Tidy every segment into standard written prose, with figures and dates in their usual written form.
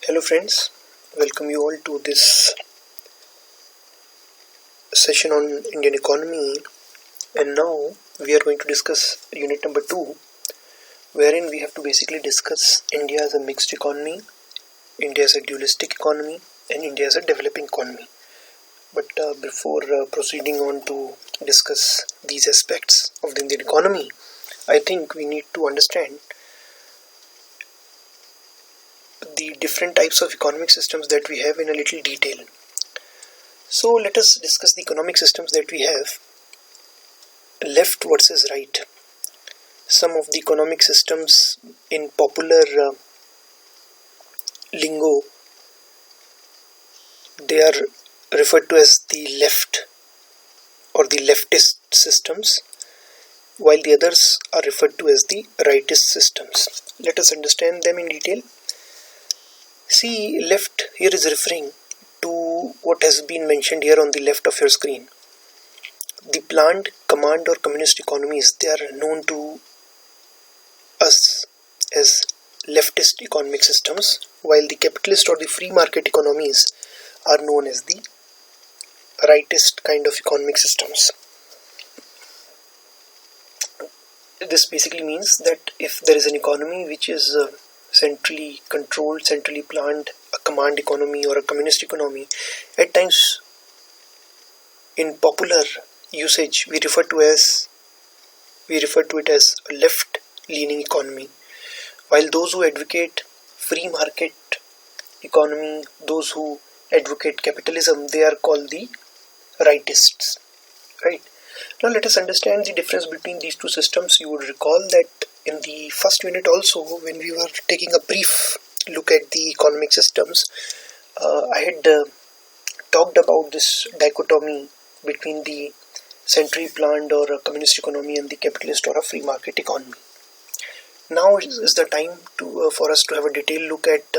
Hello friends, welcome you all to this session on Indian economy, and now we are going to discuss unit number 2, wherein we have to basically discuss India as a mixed economy, India as a dualistic economy, and India as a developing economy. But before proceeding on to discuss these aspects of the Indian economy, I think we need to understand the different types of economic systems that we have in a little detail. So let us discuss the economic systems that we have, left versus right. Some of the economic systems in popular lingo, they are referred to as the left or the leftist systems, while the others are referred to as the rightist systems. Let us understand them in detail. See, left here is referring to what has been mentioned here on the left of your screen. The planned, command or communist economies, they are known to us as leftist economic systems, while the capitalist or the free market economies are known as the rightist kind of economic systems. This basically means that if there is an economy which is centrally controlled, centrally planned, a command economy or a communist economy, at times in popular usage we refer to it as a left-leaning economy, while those who advocate free market economy, those who advocate capitalism, they are called the rightists. Right? Now let us understand the difference between these two systems. You would recall that in the first unit also, when we were taking a brief look at the economic systems, I had talked about this dichotomy between the centrally planned or a communist economy and the capitalist or a free market economy. Now is the time for us to have a detailed look at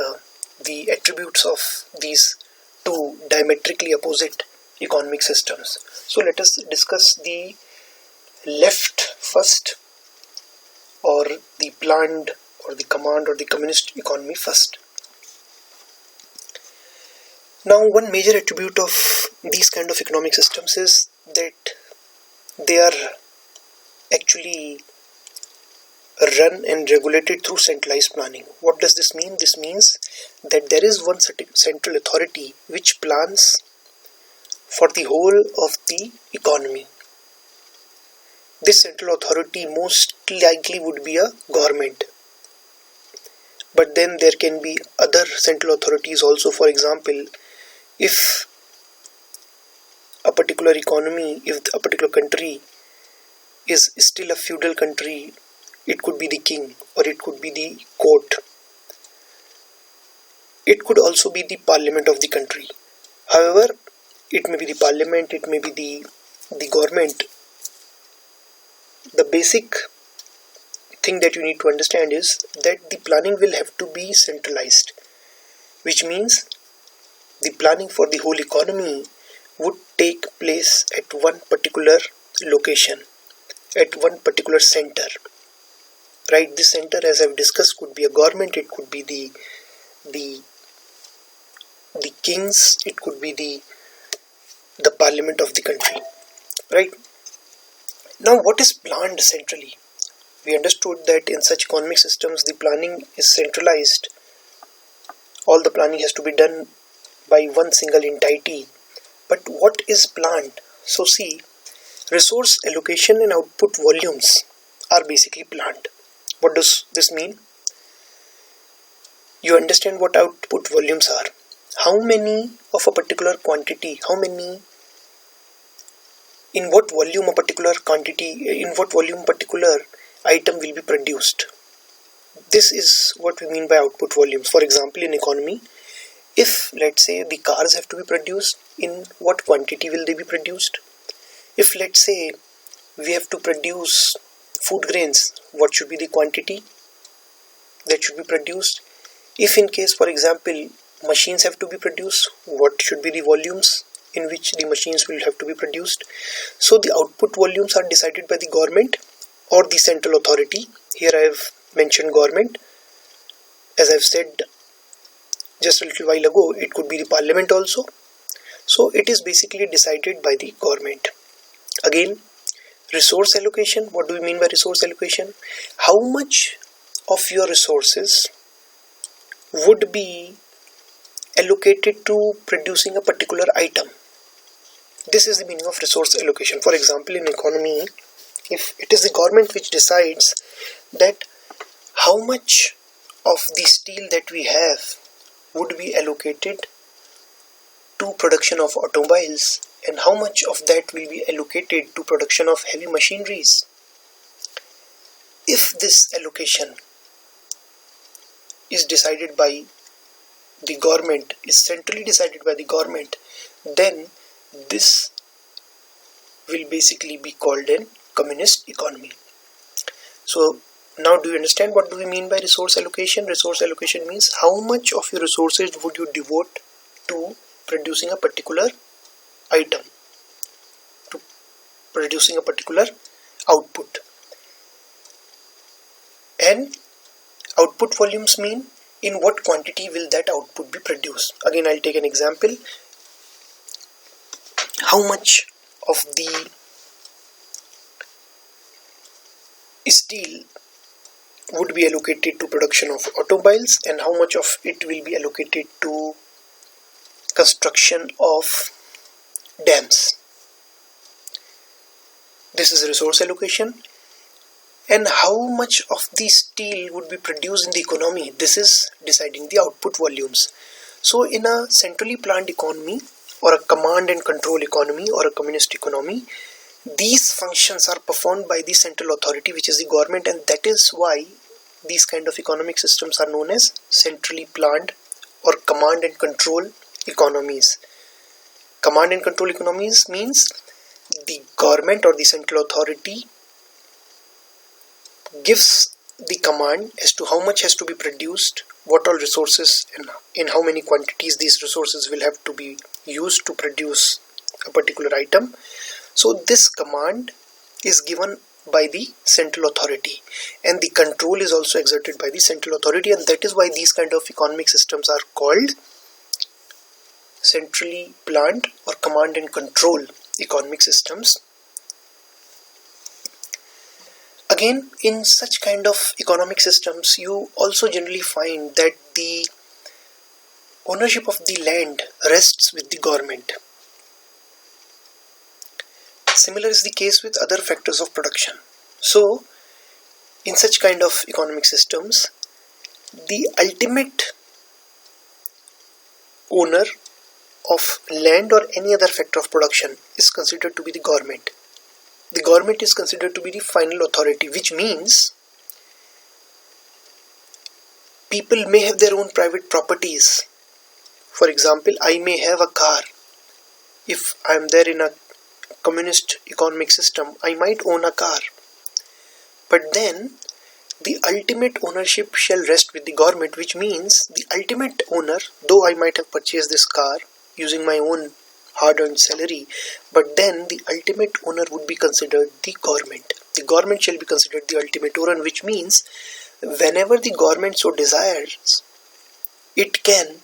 the attributes of these two diametrically opposite economic systems. So let us discuss the left first, or the planned or the command or the communist economy first. Now, one major attribute of these kind of economic systems is that they are actually run and regulated through centralized planning. What does this mean? This means that there is one central authority which plans for the whole of the economy. This central authority most likely would be a government, but then there can be other central authorities also. For example, if a particular economy, if a particular country is still a feudal country, it could be the king or it could be the court. It could also be the parliament of the country. However, it may be the parliament, it may be the government. The basic thing that you need to understand is that the planning will have to be centralized, which means the planning for the whole economy would take place at one particular location, at one particular center. Right? This center, as I've discussed, could be a government, it could be the kings, it could be the parliament of the country. Right? Now, what is planned centrally? We understood that in such economic systems, the planning is centralized. All the planning has to be done by one single entity. But what is planned? So see, resource allocation and output volumes are basically planned. What does this mean? You understand what output volumes are. How many of a particular quantity, in what volume a particular item will be produced. This is what we mean by output volumes. For example, in economy, if let's say the cars have to be produced, in what quantity will they be produced? If let's say we have to produce food grains, what should be the quantity that should be produced? If in case, for example, machines have to be produced, what should be the volumes in which the machines will have to be produced? So the output volumes are decided by the government or the central authority. Here I have mentioned government. As I've said, just a little while ago, it could be the parliament also. So it is basically decided by the government. Again, resource allocation. What do we mean by resource allocation? How much of your resources would be allocated to producing a particular item? This is the meaning of resource allocation. For example, in economy, if it is the government which decides that how much of the steel that we have would be allocated to production of automobiles and how much of that will be allocated to production of heavy machineries. If this allocation is decided by the government, is centrally decided by the government, then this will basically be called a communist economy. So now do you understand what do we mean by resource allocation? Resource allocation means how much of your resources would you devote to producing a particular item, to producing a particular output. And output volumes mean in what quantity will that output be produced. Again, I'll take an example. How much of the steel would be allocated to production of automobiles and how much of it will be allocated to construction of dams. This is resource allocation. And how much of the steel would be produced in the economy, this is deciding the output volumes. So in a centrally planned economy or a command and control economy or a communist economy, these functions are performed by the central authority, which is the government, and that is why these kind of economic systems are known as centrally planned or command and control economies. Command and control economies means the government or the central authority gives the command as to how much has to be produced, what all resources and in how many quantities these resources will have to be used to produce a particular item. So this command is given by the central authority and the control is also exerted by the central authority, and that is why these kind of economic systems are called centrally planned or command and control economic systems. Again, in such kind of economic systems, you also generally find that the ownership of the land rests with the government. Similar is the case with other factors of production. So, in such kind of economic systems, the ultimate owner of land or any other factor of production is considered to be the government. The government is considered to be the final authority, which means people may have their own private properties. For example, I may have a car. If I am there in a communist economic system, I might own a car. But then the ultimate ownership shall rest with the government, which means the ultimate owner, though I might have purchased this car using my own hard-earned salary, but then the ultimate owner would be considered the government. The government shall be considered the ultimate owner, which means whenever the government so desires, it can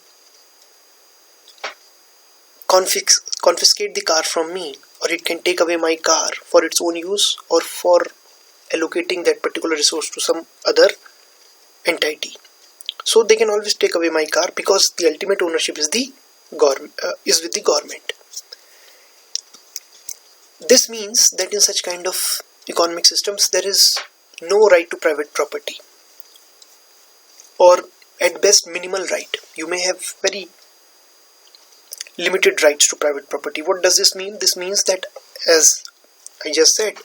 confiscate the car from me, or it can take away my car for its own use or for allocating that particular resource to some other entity. So they can always take away my car because the ultimate ownership is with the government. This means that in such kind of economic systems there is no right to private property, or at best minimal right. You may have very limited rights to private property. What does this mean? This means that, as I just said,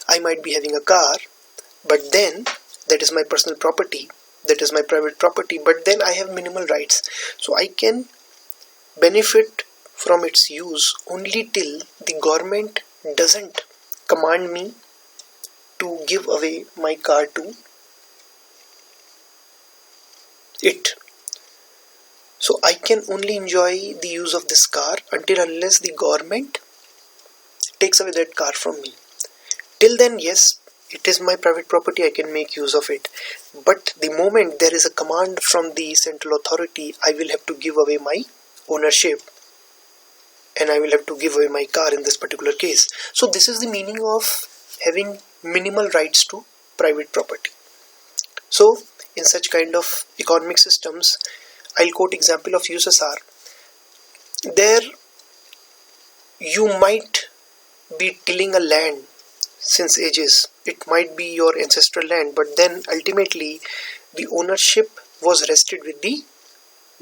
I might be having a car, but then that is my personal property, that is my private property, but then I have minimal rights. So I can benefit from its use only till the government doesn't command me to give away my car to it. So I can only enjoy the use of this car until unless the government takes away that car from me. Till then, yes, it is my private property, I can make use of it. But the moment there is a command from the central authority, I will have to give away my ownership, and I will have to give away my car in this particular case. So this is the meaning of having minimal rights to private property. So in such kind of economic systems, I'll quote example of USSR. There you might be tilling a land since ages. It might be your ancestral land, but then ultimately the ownership was rested with the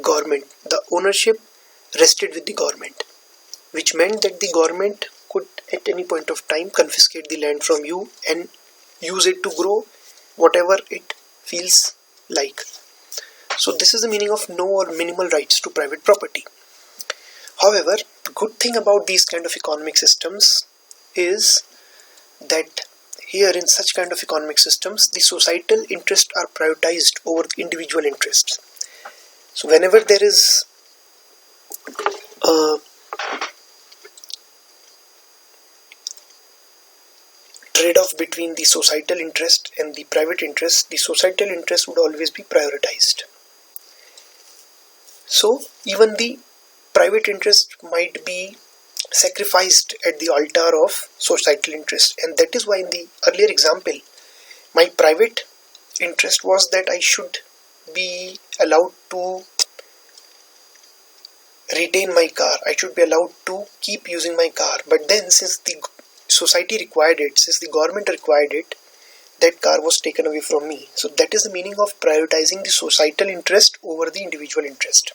government. The ownership rested with the government, which meant that the government could at any point of time confiscate the land from you and use it to grow whatever it feels like. So this is the meaning of no or minimal rights to private property. However, the good thing about these kind of economic systems is that here in such kind of economic systems, the societal interests are prioritized over the individual interests. So whenever there is a trade-off between the societal interest and the private interest, the societal interest would always be prioritized. So even the private interest might be sacrificed at the altar of societal interest, and that is why in the earlier example, my private interest was that I should be allowed to retain my car, I should be allowed to keep using my car. But then since the society required it, since the government required it, that car was taken away from me. So that is the meaning of prioritizing the societal interest over the individual interest.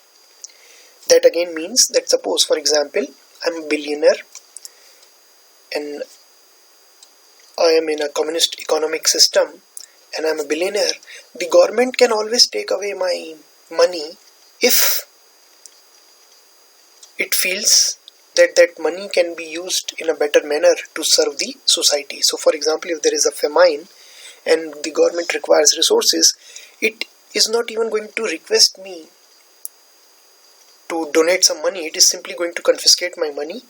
That again means that suppose, for example, I'm a billionaire and I am in a communist economic system and I'm a billionaire. The government can always take away my money if it feels that that money can be used in a better manner to serve the society. So for example, if there is a famine and the government requires resources, it is not even going to request me to donate some money. It is simply going to confiscate my money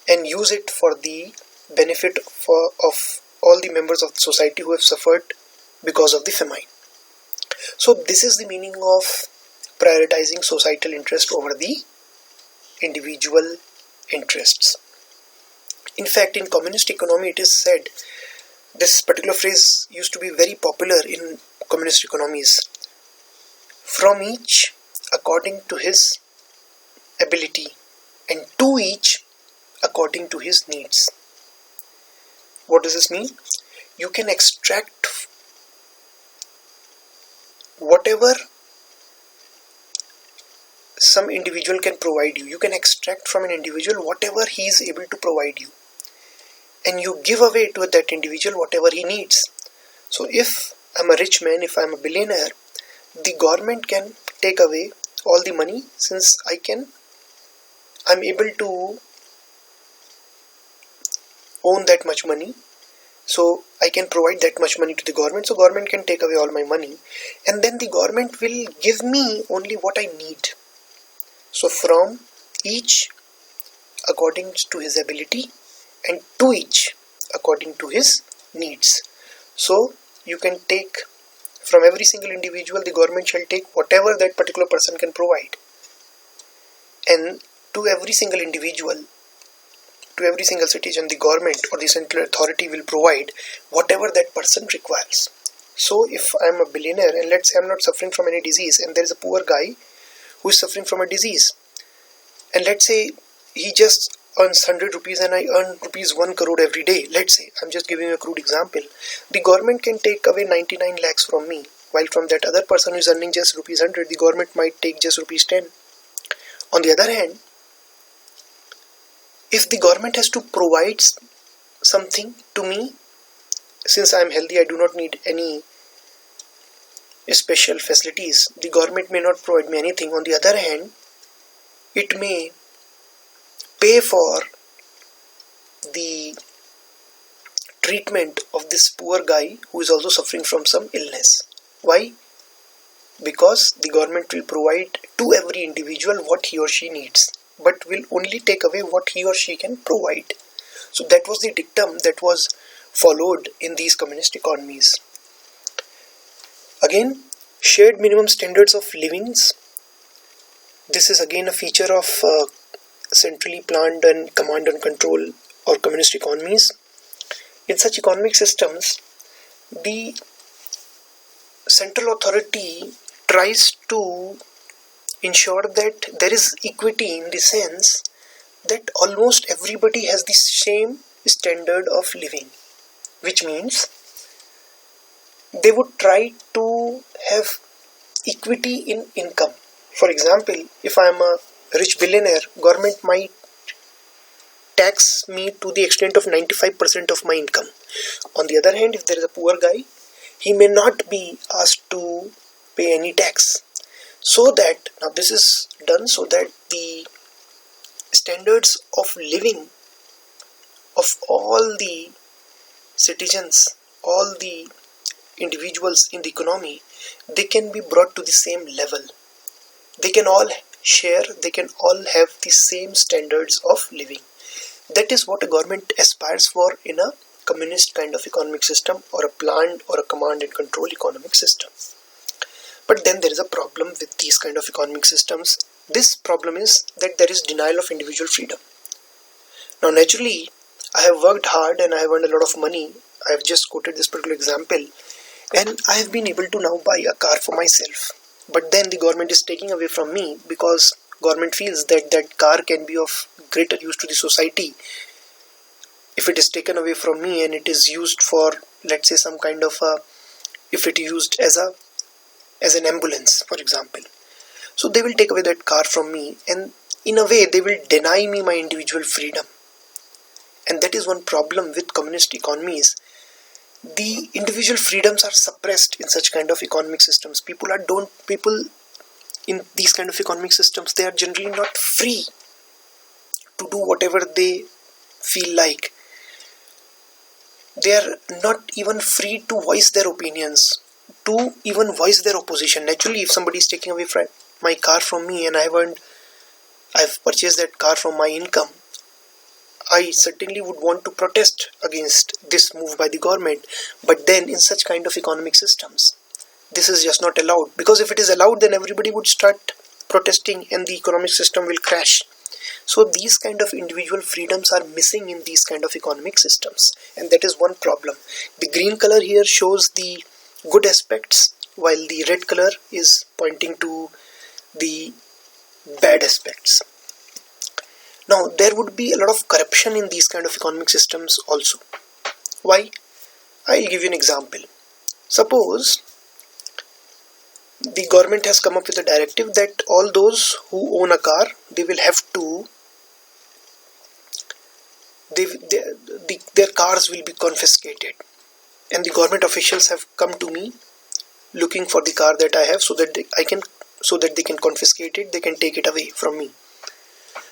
and use it for the benefit of all the members of the society who have suffered because of the famine. So this is the meaning of prioritizing societal interest over the individual interests. In fact, in communist economy it is said, this particular phrase used to be very popular in communist economies, from each according to his ability and to each according to his needs. What does this mean? You can extract whatever some individual can provide you. You can extract from an individual whatever he is able to provide you, and you give away to that individual whatever he needs. So if I'm a rich man, if I'm a billionaire, the government can take away all the money since I'm able to own that much money. So I can provide that much money to the government, so government can take away all my money, and then the government will give me only what I need. So from each according to his ability and to each according to his needs. So you can take from every single individual, the government shall take whatever that particular person can provide, and to every single individual, to every single citizen, the government or the central authority will provide whatever that person requires. So if I am a billionaire and let's say I'm not suffering from any disease, and there is a poor guy who is suffering from a disease, and let's say he just earns 100 rupees and I earn rupees 1 crore every day, let's say, I'm just giving a crude example, the government can take away 99 lakhs from me, while from that other person who is earning just rupees 100, the government might take just rupees 10. On the other hand, if the government has to provide something to me, since I am healthy, I do not need any special facilities, the government may not provide me anything. On the other hand, it may pay for the treatment of this poor guy who is also suffering from some illness. Why? Because the government will provide to every individual what he or she needs, but will only take away what he or she can provide. So that was the dictum that was followed in these communist economies. Again, shared minimum standards of livings. This is again a feature of centrally planned and command and control or communist economies. In such economic systems, the central authority tries to ensure that there is equity in the sense that almost everybody has the same standard of living, which means they would try to have equity in income. For example, if I am a rich billionaire, government might tax me to the extent of 95% of my income. On the other hand, if there is a poor guy, he may not be asked to pay any tax. So that, now this is done so that the standards of living of all the citizens, all the individuals in the economy, they can be brought to the same level. They can all share, they can all have the same standards of living. That is what a government aspires for in a communist kind of economic system, or a planned or a command and control economic system. But then there is a problem with these kind of economic systems. This problem is that there is denial of individual freedom. Now naturally, I have worked hard and I have earned a lot of money. I have just quoted this particular example, and I have been able to now buy a car for myself. But then the government is taking away from me because government feels that that car can be of greater use to the society if it is taken away from me and it is used for, let's say, some kind of a, if it is used as an ambulance, for example. So they will take away that car from me, and in a way they will deny me my individual freedom. And that is one problem with communist economies. The individual freedoms are suppressed in such kind of economic systems. People in these kind of economic systems, they are generally not free to do whatever they feel like. They are not even free to voice their opinions, to even voice their opposition. Naturally, if somebody is taking away my car from me and I've purchased that car from my income, I certainly would want to protest against this move by the government. But then in such kind of economic systems, this is just not allowed, because if it is allowed, then everybody would start protesting and the economic system will crash. So these kind of individual freedoms are missing in these kind of economic systems, and that is one problem. The green color here shows the good aspects, while the red color is pointing to the bad aspects. Now, there would be a lot of corruption in these kind of economic systems also. Why? I'll give you an example. Suppose the government has come up with a directive that all those who own a car, they will have to, their cars will be confiscated. And the government officials have come to me looking for the car that I have so that they can confiscate it, they can take it away from me.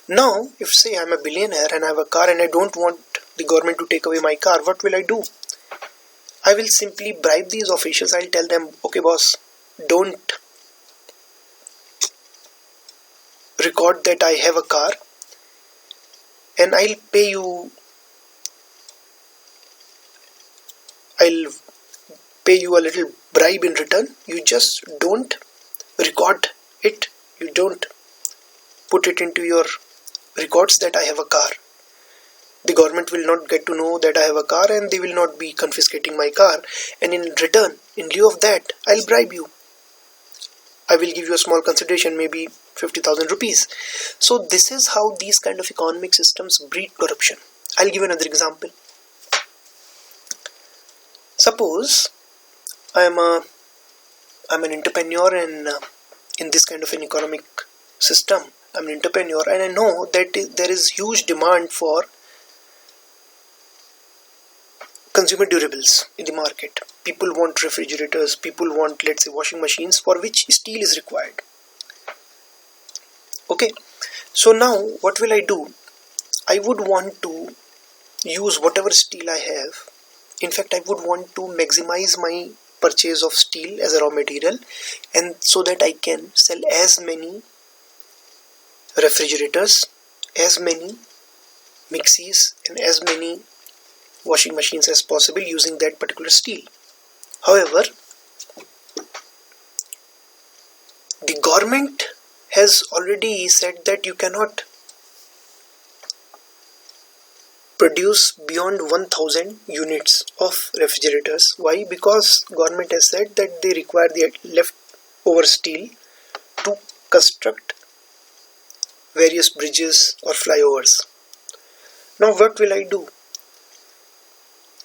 Now, if say I'm a billionaire and I have a car and I don't want the government to take away my car, what will I do? I will simply bribe these officials. I'll tell them, okay boss, don't record that I have a car, and I'll pay you a little bribe in return. You just don't record it. You don't put it into your records that I have a car. The government will not get to know that I have a car, and they will not be confiscating my car. And in return, in lieu of that, I'll bribe you. I will give you a small consideration, maybe 50,000 rupees. So this is how these kind of economic systems breed corruption. I'll give another example. Suppose I'm an entrepreneur in this kind of an economic system. I'm an entrepreneur and I know that there is huge demand for consumer durables in the market. People want refrigerators, people want, let's say, washing machines for which steel is required. Okay, so now what will I do? I would want to use whatever steel I have. In fact, I would want to maximize my purchase of steel as a raw material, and so that I can sell as many refrigerators, as many mixies, and as many washing machines as possible using that particular steel. However, the government has already said that you cannot produce beyond 1000 units of refrigerators. Why? Because government has said that they require the leftover steel to construct various bridges or flyovers. Now what will I do?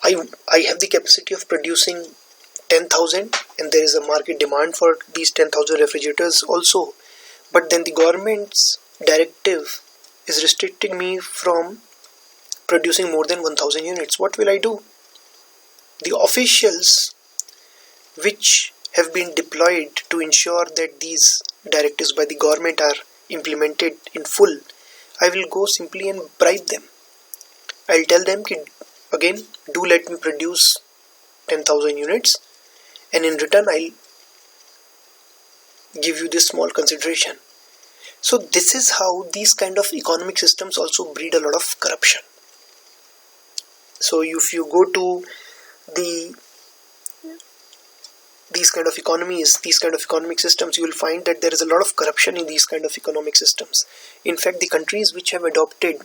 I have the capacity of producing 10,000 and there is a market demand for these 10,000 refrigerators also, but then the government's directive is restricting me from producing more than 1000 units. What will I do? The officials which have been deployed to ensure that these directives by the government are implemented in full, I will go simply and bribe them. I'll tell them, again, do let me produce 10,000 units and in return I'll give you this small consideration. So this is how these kind of economic systems also breed a lot of corruption. So if you go to these kind of economies, these kind of economic systems, you will find that there is a lot of corruption in these kind of economic systems. In fact, the countries which have adopted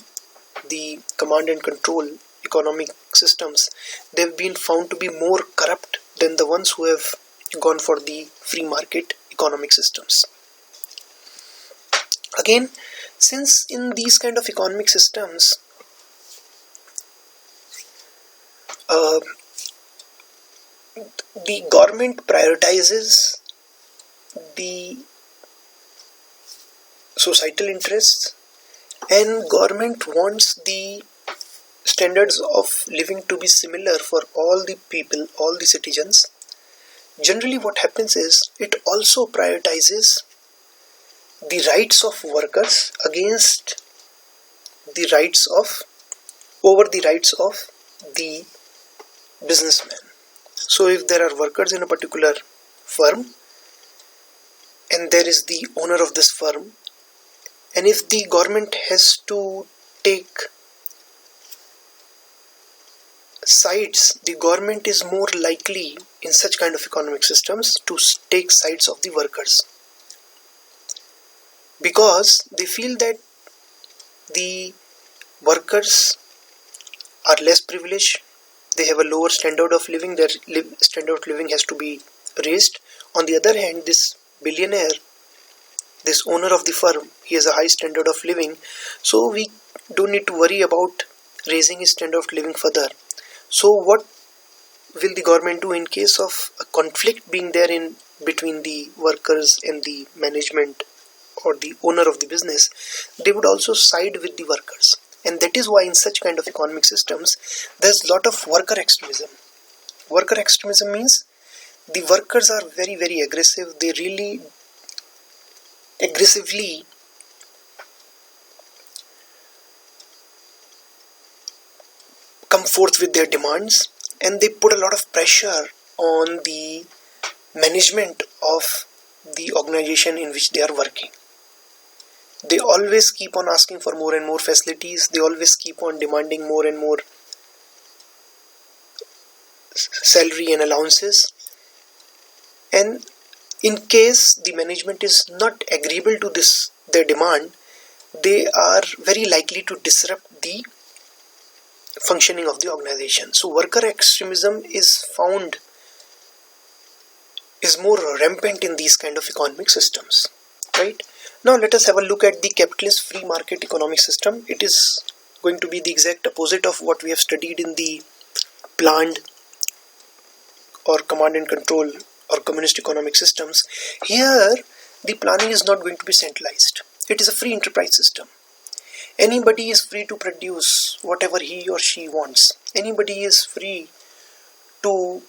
the command and control economic systems, they've been found to be more corrupt than the ones who have gone for the free market economic systems. Again, since in these kind of economic systems, the government prioritizes the societal interests and government wants the standards of living to be similar for all the people, all the citizens. Generally what happens is it also prioritizes the rights of workers against the rights of over the rights of the businessman. So if there are workers in a particular firm and there is the owner of this firm, and if the government has to take sides, the government is more likely in such kind of economic systems to take sides of the workers, because they feel that the workers are less privileged, they have a lower standard of living, their standard of living has to be raised. On the other hand, this billionaire, this owner of the firm, he has a high standard of living, so we don't need to worry about raising his standard of living further. So what will the government do in case of a conflict being there in between the workers and the management or the owner of the business? They would also side with the workers. And that is why in such kind of economic systems, there's a lot of worker extremism. Worker extremism means the workers are very, very aggressive. They really aggressively come forth with their demands, and they put a lot of pressure on the management of the organization in which they are working. They always keep on asking for more and more facilities. They always keep on demanding more and more salary and allowances. And in case the management is not agreeable to their demand, they are very likely to disrupt the functioning of the organization. So worker extremism is more rampant in these kind of economic systems, right? Now let us have a look at the capitalist free market economic system. It is going to be the exact opposite of what we have studied in the planned or command and control or communist economic systems. Here the planning is not going to be centralized. It is a free enterprise system. Anybody is free to produce whatever he or she wants. Anybody is free to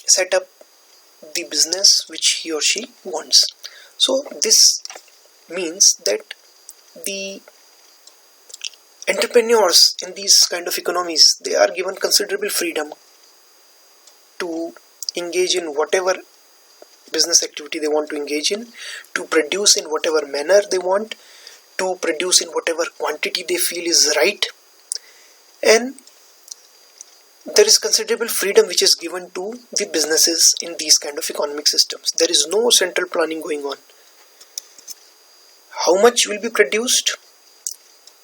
set up the business which he or she wants. So this means that the entrepreneurs in these kind of economies, they are given considerable freedom to engage in whatever business activity they want to engage in, to produce in whatever manner they want, to produce in whatever quantity they feel is right, and there is considerable freedom which is given to the businesses in these kind of economic systems. There is no central planning going on. How much will be produced?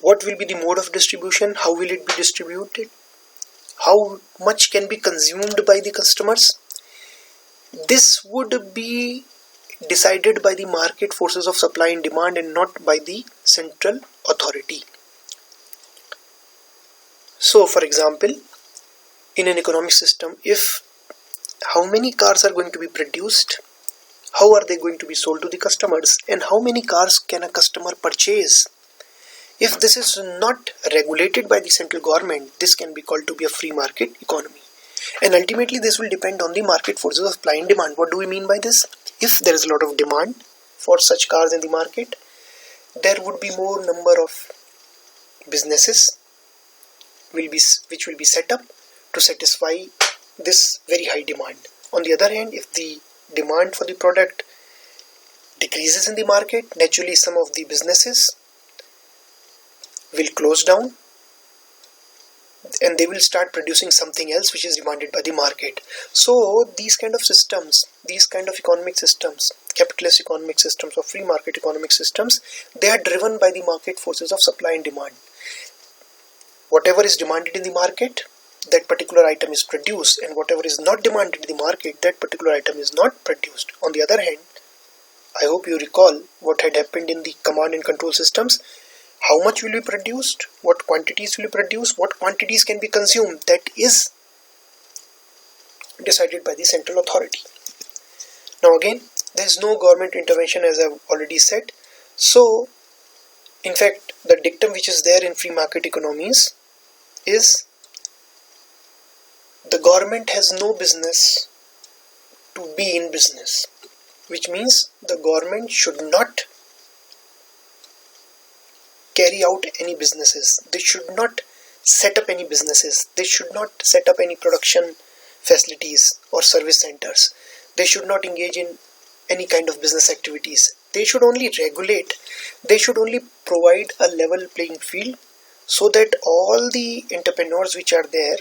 What will be the mode of distribution? How will it be distributed? How much can be consumed by the customers? This would be decided by the market forces of supply and demand and not by the central authority. So, for example, in an economic system, if how many cars are going to be produced, how are they going to be sold to the customers, and how many cars can a customer purchase? If this is not regulated by the central government, this can be called to be a free market economy. And ultimately this will depend on the market forces of supply and demand. What do we mean by this? If there is a lot of demand for such cars in the market, there would be more number of businesses which will be set up to satisfy this very high demand. On the other hand, if the demand for the product decreases in the market, naturally some of the businesses will close down and they will start producing something else which is demanded by the market. So these kind of systems, these kind of economic systems, capitalist economic systems or free market economic systems, they are driven by the market forces of supply and demand. Whatever is demanded in the market, that particular item is produced, and whatever is not demanded in the market, that particular item is not produced. On the other hand, I hope you recall what had happened in the command and control systems. How much will be produced, what quantities will be produced, what quantities can be consumed, that is decided by the central authority. Now again, there is no government intervention, as I have already said. So in fact, the dictum which is there in free market economies is the government has no business to be in business, which means the government should not carry out any businesses. They should not set up any businesses. They should not set up any production facilities or service centers. They should not engage in any kind of business activities. They should only regulate. They should only provide a level playing field so that all the entrepreneurs which are there,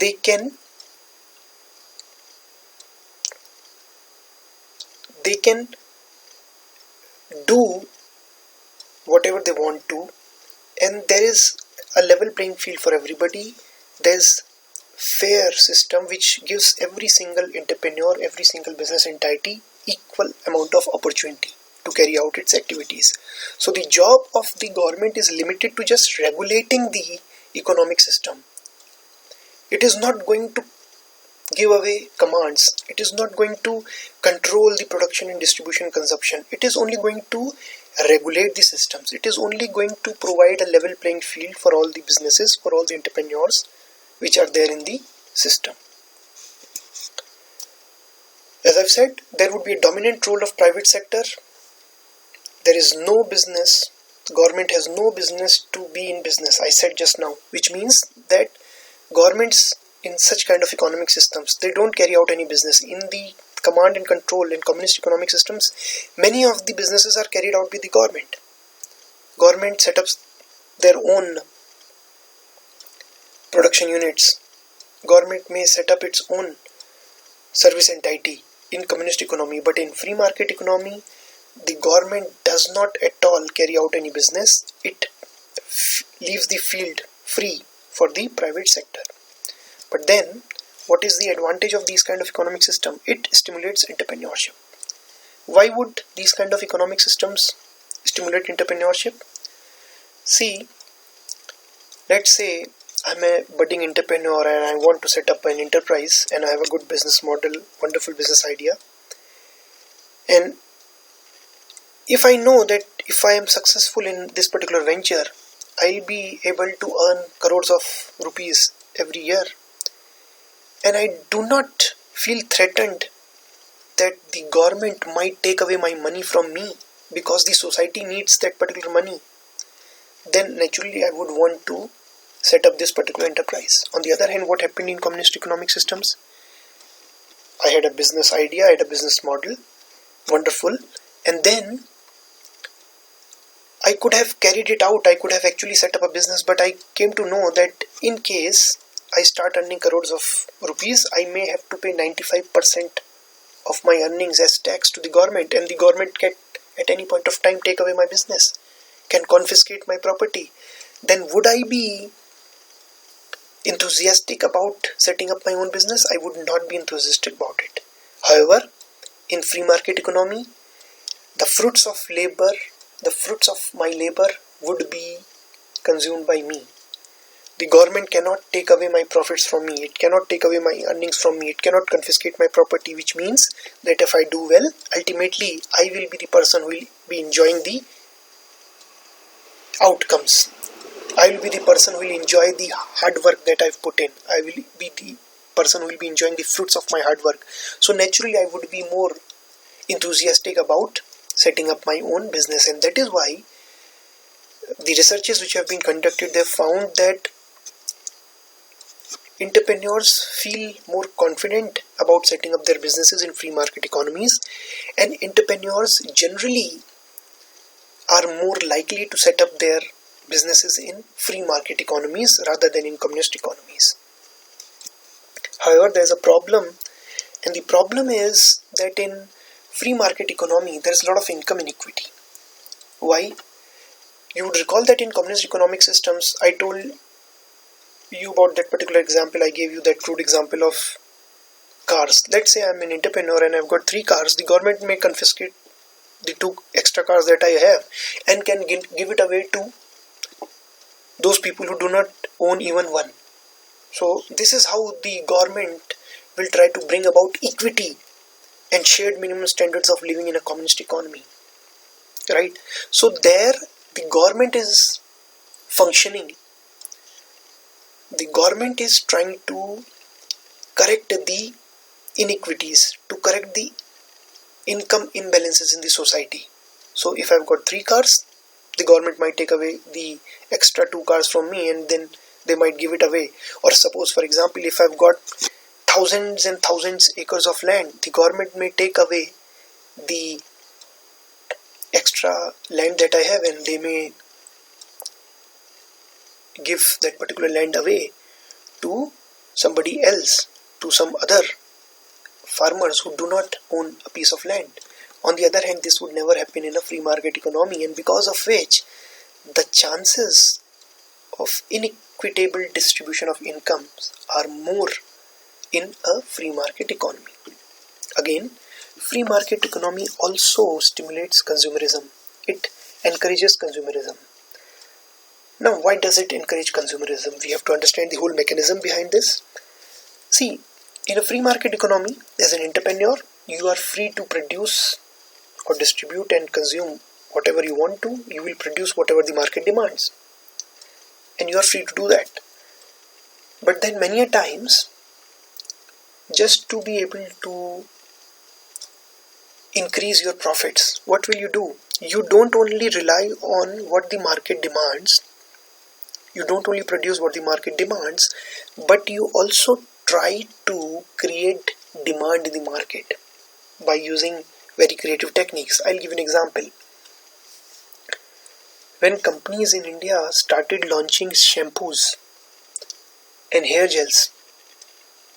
they can do whatever they want to, and there is a level playing field for everybody. There's fair system which gives every single entrepreneur, every single business entity equal amount of opportunity to carry out its activities. So the job of the government is limited to just regulating the economic system. It is not going to give away commands. It is not going to control the production and distribution consumption. It is only going to regulate the systems. It is only going to provide a level playing field for all the businesses, for all the entrepreneurs which are there in the system. As I've said, there would be a dominant role of private sector. There is no business. The government has no business to be in business, I said just now, which means that governments in such kind of economic systems, they don't carry out any business. In the command and control in communist economic systems, many of the businesses are carried out by the government. Government set up their own production units. Government may set up its own service entity in communist economy, but in free market economy, the government does not at all carry out any business. It leaves the field free for the private sector. But then, what is the advantage of these kind of economic system? It stimulates entrepreneurship. Why would these kind of economic systems stimulate entrepreneurship? See, let's say I'm a budding entrepreneur and I want to set up an enterprise and I have a good business model, wonderful business idea. And if I know that if I am successful in this particular venture, I'll be able to earn crores of rupees every year. And I do not feel threatened that the government might take away my money from me because the society needs that particular money. Then naturally I would want to set up this particular enterprise. On the other hand, what happened in communist economic systems? I had a business idea, I had a business model, wonderful, and then I could have carried it out, I could have actually set up a business, but I came to know that in case I start earning crores of rupees, I may have to pay 95% of my earnings as tax to the government, and the government can at any point of time take away my business, can confiscate my property. Then would I be enthusiastic about setting up my own business? I would not be enthusiastic about it. However, in free market economy, the fruits of my labor would be consumed by me. The government cannot take away my profits from me. It cannot take away my earnings from me. It cannot confiscate my property, which means that if I do well, ultimately I will be the person who will be enjoying the outcomes. I will be the person who will enjoy the hard work that I've put in. I will be the person who will be enjoying the fruits of my hard work. So naturally I would be more enthusiastic about setting up my own business, and that is why the researches which have been conducted, they have found that entrepreneurs feel more confident about setting up their businesses in free market economies, and entrepreneurs generally are more likely to set up their businesses in free market economies rather than in communist economies. However, there is a problem, and the problem is that in free market economy there is a lot of income inequity. Why? You would recall that in communist economic systems, I told you about that particular example. I gave you that crude example of cars. Let's say I'm an entrepreneur and I've got 3 cars. The government may confiscate the 2 extra cars that I have and can give it away to those people who do not own even one. So this is how the government will try to bring about equity and shared minimum standards of living in a communist economy, right? So there the government is functioning. The government is trying to correct the inequities, to correct the income imbalances in the society. So if I've got 3 cars, the government might take away the extra 2 cars from me and then they might give it away. Or suppose, for example, if I've got thousands and thousands acres of land, the government may take away the extra land that I have and they may give that particular land away to somebody else, to some other farmers who do not own a piece of land. On the other hand, this would never happen in a free market economy, and because of which the chances of inequitable distribution of incomes are more in a free market economy. Again, free market economy also stimulates consumerism. It encourages consumerism. Now, why does it encourage consumerism? We have to understand the whole mechanism behind this. See, in a free market economy, as an entrepreneur, you are free to produce or distribute and consume whatever you want to. You will produce whatever the market demands. And you are free to do that. But then many a times, just to be able to increase your profits, what will you do? You don't only rely on what the market demands. You don't only produce what the market demands, but you also try to create demand in the market by using very creative techniques. I'll give an example. When companies in India started launching shampoos and hair gels,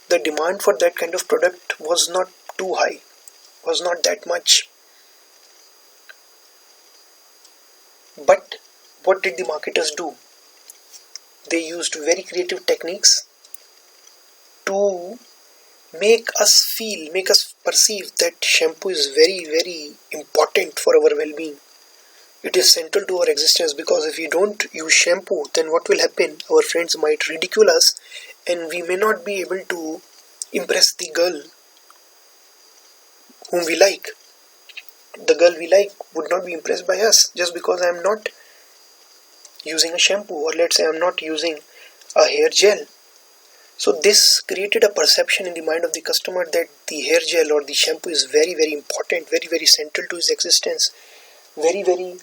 the demand for that kind of product was not too high, was not that much. But what did the marketers do? They used very creative techniques to make us perceive that shampoo is very, very important for our well-being. It is central to our existence, because if we don't use shampoo, then what will happen? Our friends might ridicule us and we may not be able to impress the girl whom we like. The girl we like would not be impressed by us just because I am not using a shampoo, or let's say I am not using a hair gel. So this created a perception in the mind of the customer that the hair gel or the shampoo is very, very important, very, very central to his existence, very, very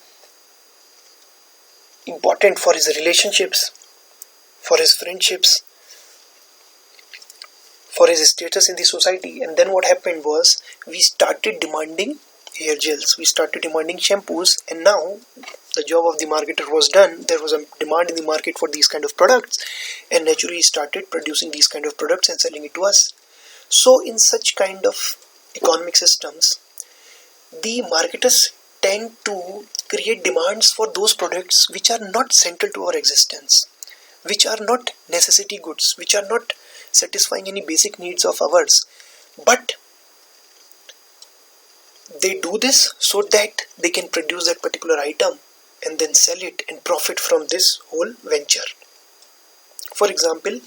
important for his relationships, for his friendships, for his status in the society. And then what happened was, we started demanding hair gels, we started demanding shampoos, and now the job of the marketer was done, there was a demand in the market for these kind of products, and naturally he started producing these kind of products and selling it to us. So in such kind of economic systems, the marketers tend to create demands for those products which are not central to our existence, which are not necessity goods, which are not satisfying any basic needs of ours, but they do this so that they can produce that particular item and then sell it and profit from this whole venture. For example,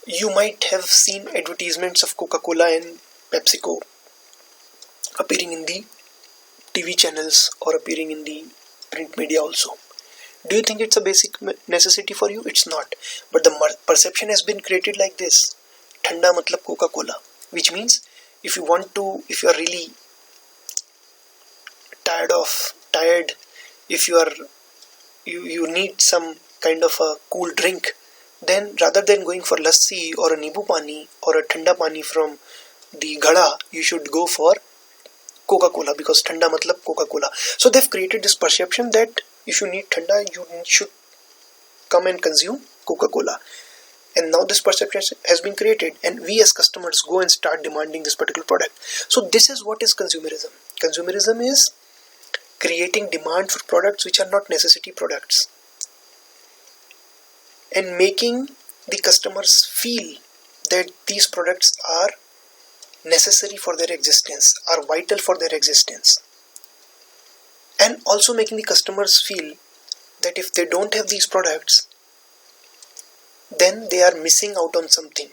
you might have seen advertisements of Coca-Cola and PepsiCo appearing in the TV channels or appearing in the print media also. Do you think it's a basic necessity for you? It's not. But the perception has been created like this. Thanda matlab Coca-Cola. Which means if you are really tired, if you need some kind of a cool drink, then rather than going for lassi or a nibu pani or a thanda pani from the ghada, you should go for Coca-Cola, because thanda matlab Coca-Cola. So they've created this perception that if you need thanda, you should come and consume Coca-Cola. And now this perception has been created, and we as customers go and start demanding this particular product. So this is what is consumerism. Consumerism is creating demand for products which are not necessity products, and making the customers feel that these products are necessary for their existence, are vital for their existence, and also making the customers feel that if they don't have these products, then they are missing out on something.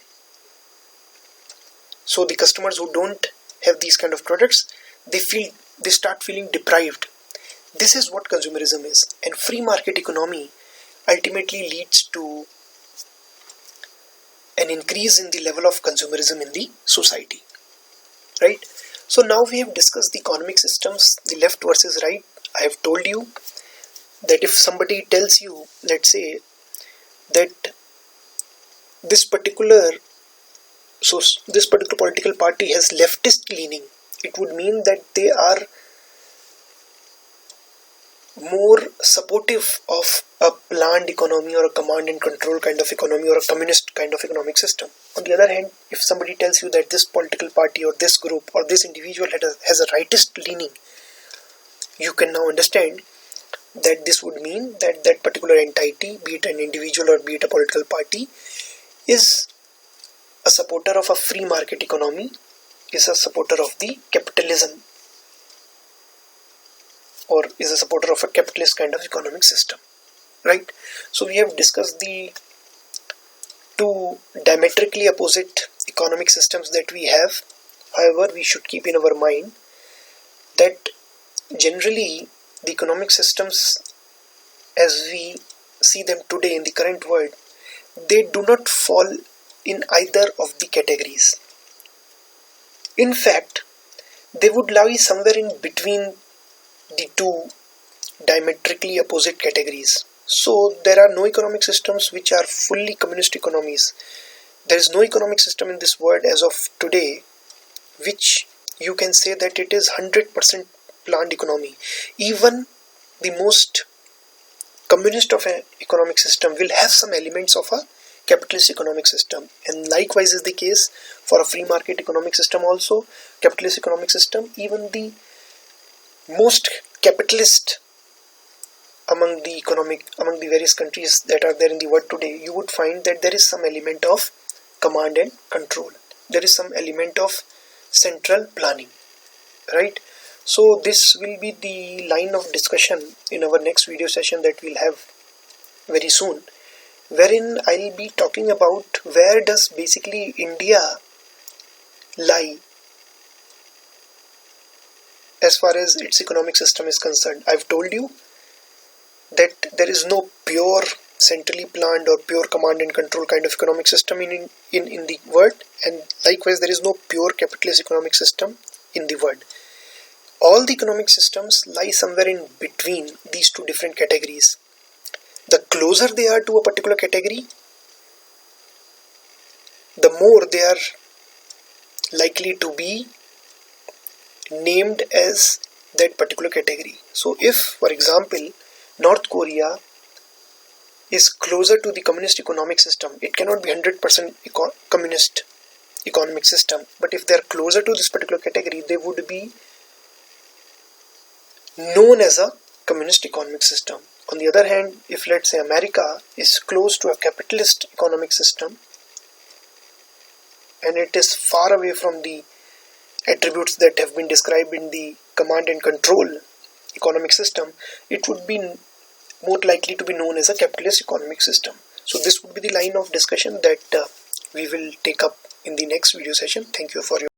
So the customers who don't have these kind of products, they start feeling deprived. This is what consumerism is, and free market economy ultimately leads to an increase in the level of consumerism in the society. Right? So now we have discussed the economic systems, the left versus right. I have told you that if somebody tells you, let's say, that this particular political party has leftist leaning, it would mean that they are more supportive of a planned economy or a command and control kind of economy or a communist kind of economic system. On the other hand, if somebody tells you that this political party or this group or this individual has a rightist leaning, you can now understand that this would mean that that particular entity, be it an individual or be it a political party, is a supporter of a free market economy, is a supporter of the capitalism, or is a supporter of a capitalist kind of economic system. Right? So we have discussed the two diametrically opposite economic systems that we have. However, we should keep in our mind that generally the economic systems as we see them today in the current world, they do not fall in either of the categories. In fact, they would lie somewhere in between the two diametrically opposite categories. So there are no economic systems which are fully communist economies. There is no economic system in this world as of today which you can say that it is 100% planned economy. Even the most communist of an economic system will have some elements of a capitalist economic system, and likewise is the case for a free market economic system also, capitalist economic system. Even the most capitalist among the various countries that are there in the world today, you would find that there is some element of command and control. There is some element of central planning. Right? So this will be the line of discussion in our next video session that we'll have very soon, wherein I'll be talking about where does basically India lie as far as its economic system is concerned. I've told you that there is no pure centrally planned or pure command and control kind of economic system in the world, and likewise there is no pure capitalist economic system in the world. All the economic systems lie somewhere in between these two different categories. The closer they are to a particular category, the more they are likely to be named as that particular category. So if, for example, North Korea is closer to the communist economic system, it cannot be 100% communist economic system, but if they are closer to this particular category, they would be known as a communist economic system. On the other hand, if let's say America is close to a capitalist economic system and it is far away from the attributes that have been described in the command and control economic system, it would be more likely to be known as a capitalist economic system. So this would be the line of discussion that we will take up in the next video session. Thank you for your